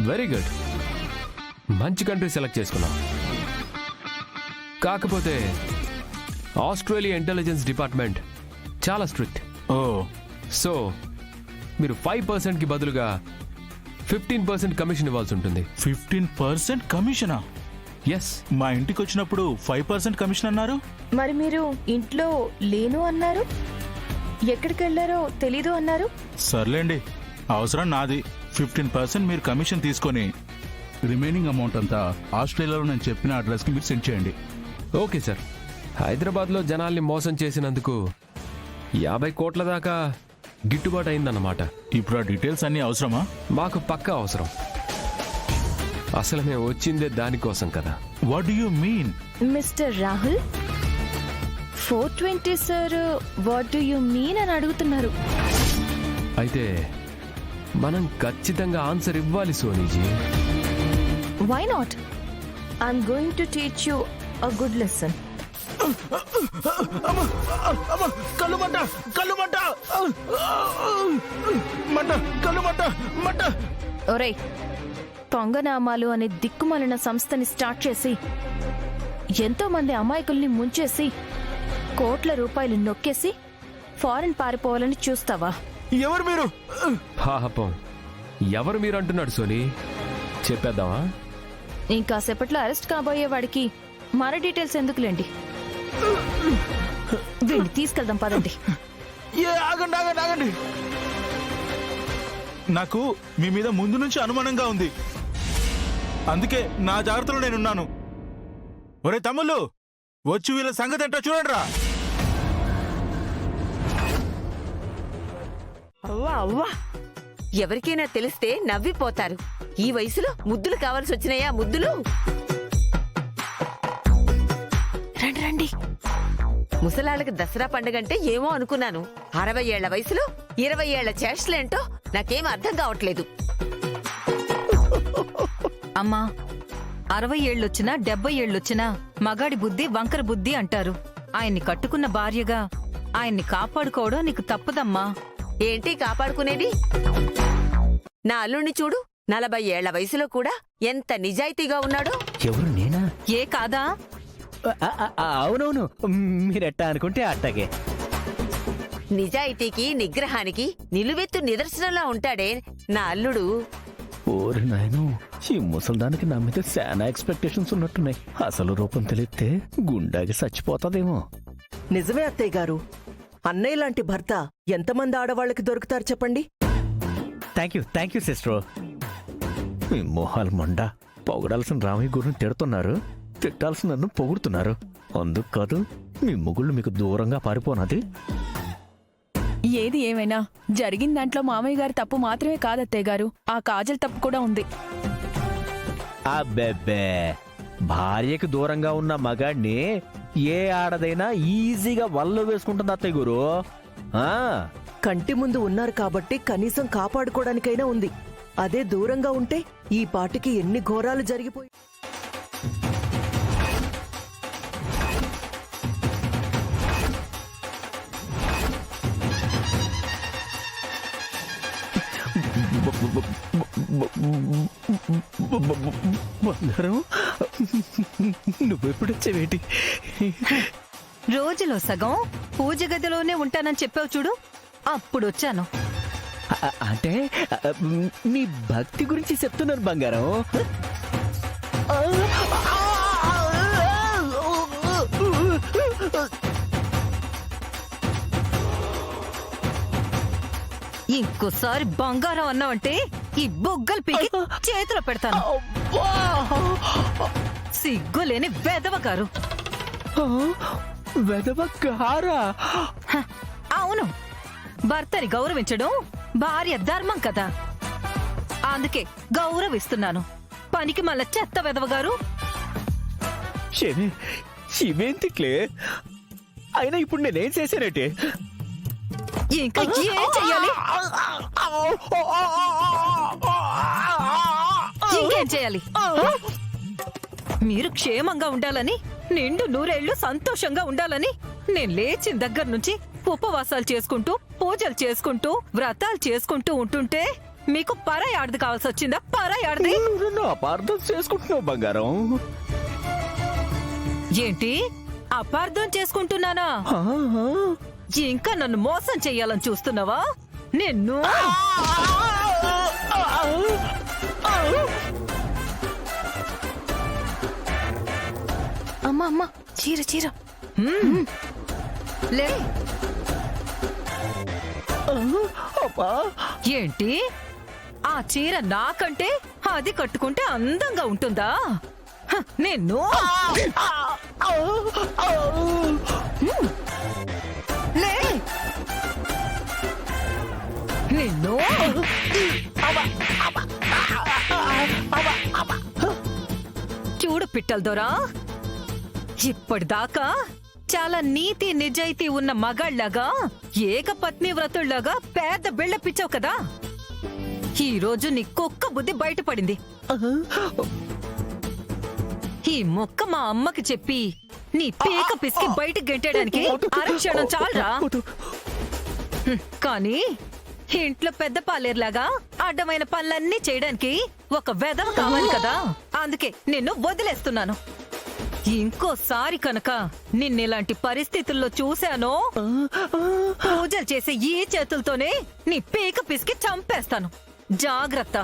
Very good, మంచి country select చేసుకున్నాం. కాకపోతే ఆస్ట్రేలియా ఇంటెలిజెన్స్ డిపార్ట్మెంట్ చాలా స్ట్రిక్ట్. ఓ, సో మీరు 5%కి బదులుగా 15% కమిషన్ ఇవ్వాల్సి ఉంటుంది. 15% కమిషనా? ఎస్. మా ఇంటికి వచ్చినప్పుడు 5% కమిషన్ అన్నారు. మరి మీరు ఇంట్లో లేను అన్నారు, ఎక్కడికి వెళ్ళారో తెలీదు అన్నారు. సర్లేండి, అవసరం నాది. 15% మీరు కమిషన్ తీసుకొని రిమైనింగ్ అమౌంట్ అంతా ఆస్ట్రేలియాలో నేను చెప్పిన అడ్రస్కి మీరు సెండ్ చేయండి. Okay sir. హైదరాబాద్లో జనాల్ని మోసం చేసినందుకు 50 కోట్ల దాకా గిట్టుబాటు అయిందన్నమాట. ఇప్పుడు ఆ డీటెయిల్స్ అన్నీ అవసరమా? మాకు పక్కా అవసరం. అసలు మేము వచ్చిందే దానికోసం కదా. What do you mean? Mister Rahul, 420 sir what do you mean అని అడుగుతున్నారు. అయితే మనం ఖచ్చితంగా ఆన్సర్ ఇవ్వాలి సోనీజీ. Why not? I'm going to teach you a good lesson. కళ్ళు మంట, కళ్ళు మంట, మంట, కళ్ళు మంట, మంట. ఒరేయ్, పొంగనామాలు అనే దిక్కుమాలిన సంస్థని స్టార్ట్ చేసి ఎంతో మంది అమాయకుల్ని ముంచేసి కోట్ల రూపాయలు నొక్కేసి ఫారెన్ పారిపోవాలని చూస్తావా? ఎవరు మీరు? పాపం, ఎవరు మీరు అంటున్నాడు సోనీ? చెప్పేద్దామా? ఇంకాసేపట్లో అరెస్ట్ కాబోయే వాడికి మన డీటెయిల్స్ ఎందుకులేండి, వీడిని తీసుకెళ్దాం పదండి. ఆగండి, ఆగండి, ఆగండి. నాకు మీ మీద ముందు నుంచి అనుమానంగా ఉంది, అందుకే నా జాగ్రత్తలో నేనున్నాను. ఒరే తమ్ముళ్ళు, వచ్చి వీళ్ళ సంగతి ఏంటో చూడండి రా. అవ్వా అవ్వా, ఎవరికైనా తెలిస్తే నవ్విపోతారు. ఈ వయసులో ముద్దులు కావాల్సి వచ్చినాయా? ముద్దులు రండి రండి. ముసలాళ్ళకి దసరా పండుగంటే ఏమో అనుకున్నాను. 60 ఏళ్ల వయసులో 20 ఏళ్ల చేష్టలేంటో నాకేం అర్థం కావట్లేదు. అమ్మా, 60 ఏళ్ళొచ్చినా 70 ఏళ్ళొచ్చినా మగాడి బుద్ధి వంకర బుద్ధి అంటారు. ఆయన్ని కట్టుకున్న భార్యగా ఆయన్ని కాపాడుకోవడం నీకు తప్పదమ్మా. ఏంటి కాపాడుకునేది? నా అల్లుణ్ణి చూడు, 40 ఏళ్ల వయసులో కూడా ఎంత నిజాయితీగా ఉన్నాడో. ఎవరు, నేనా? ఏ కాదా? అవునవును, మీరెట్టా అనుకుంటే అట్టాగే. నిజాయితీకి నిగ్రహానికి నిలువెత్తు నిదర్శనంలా ఉంటాడే నా అల్లుడు. ఓరి నాయను, ఈ ముసల్దానికి నా మీద చాలా ఎక్స్పెక్టేషన్స్ ఉన్నట్టున్నాయి. అసలు రూపం తెలిస్తే గుండాకి చచ్చిపోతాదేమో. నిజమే అత్తయ్య గారు, అన్నయ్య లాంటి భర్త ఎంతమంది ఆడవాళ్ళకి దొరుకుతారు చెప్పండి. Thank you sister. మీ మొహాలు మొండ. పొగడాల్సిన రామయ్య గురిని తిడుతున్నారు, తిట్టాల్సిన నన్ను పొగుడుతున్నారు. అందుకు కాదు మీ మొగుళ్ళు మీకు దూరంగా పారిపోనది. ఏది ఏమైనా జరిగిన దాంట్లో మామయ్య గారి తప్పు మాత్రమే కాదత్తయ్య గారు, ఆ కాజల్ తప్పు కూడా ఉంది. అబ్బెబ్బే, భార్యకి దూరంగా ఉన్న మగాడిని ఏ ఆడదైనా ఈజీగా వల్ల వేసుకుంటుంది అత్తయ్య గురు. కంటి ముందు ఉన్నారు కాబట్టి కనీసం కాపాడుకోవడానికైనా ఉంది. అదే దూరంగా ఉంటే ఈ పాటికి ఎన్ని ఘోరాలు జరిగిపోయి. బంగారం, నువ్వెప్పుడొచ్చావేటి? రోజులో సగం పూజ గదిలోనే ఉంటానని చెప్పావు చూడు, అప్పుడొచ్చాను. అంటే నీ భక్తి గురించి చెప్తున్నాను బంగారం. ఇంకోసారి బంగారం అన్నావంటే ఈ బొగ్గలు పీకి చేతిలో పెడతాను. సిగ్గులేని వెధవ గారు. వెధవ గారా? అవును, భర్తని గౌరవించడం భార్య ధర్మం కదా, అందుకే గౌరవిస్తున్నాను. పనికి మళ్ళా చెత్త వెధవ గారు. ఇవేంతిక్లే, అయినా ఇప్పుడు నేనేం చేశానంటే? ఇంకా ఏం చెయ్యాలి? ఇంకేం చేయాలి? మీరు క్షేమంగా ఉండాలని, నిండు నూరేళ్లు సంతోషంగా ఉండాలని నేను లేచిన దగ్గర నుంచి ఉపవాసాలు చేసుకుంటూ, పూజలు చేసుకుంటూ, వ్రతాలు చేసుకుంటూ ఉంటుంటే మీకు పరాయి ఆడది కావాల్సి వచ్చిందా? పరాయి ఆడది నువ్వు నన్ను అపార్థం చేసుకుంటున్నావు బంగారం. ఏంటి? అపార్థం చేసుకుంటున్నానా? ఆహా. ఇంకా నన్ను మోసం చెయ్యాలని చూస్తున్నావా? నిన్ను అమ్మా అమ్మా, చీర చీర. లే. అబ్బా. ఏంటి? ఆ చీర నాకంటే అది కట్టుకుంటే అందంగా ఉంటుందా? హ, నిన్ను లే. నిన్ను చూడు పిట్టల దొరా, ఇప్పటిదాకా చాలా నీతి నిజాయితీ ఉన్న మగాళ్లాగా ఏకపత్ని వ్రతుళ్లాగా పెద్ద బిళ్ళ పిచ్చావు కదా. ఈ రోజు నీ కుక్క బుద్ధి బయటపడింది. ఈ మొక్క మా అమ్మకి చెప్పి నీ పీక పిసికి బయటకు గెంటడానికి అరక్షణం చాలరా. కానీ ఇంట్లో పెద్ద పాలేరులాగా అడ్డమైన పనులన్నీ చేయడానికి ఒక వెధవ కావాలి కదా. అందుకే నిన్ను వదిలేస్తున్నాను. ఇంకోసారి కనుక నిన్నిలాంటి పరిస్థితుల్లో చూశానో పూజలు చేసే ఈ చేతులతోనే నీ పీక పిసికి చంపేస్తాను. జాగ్రత్త.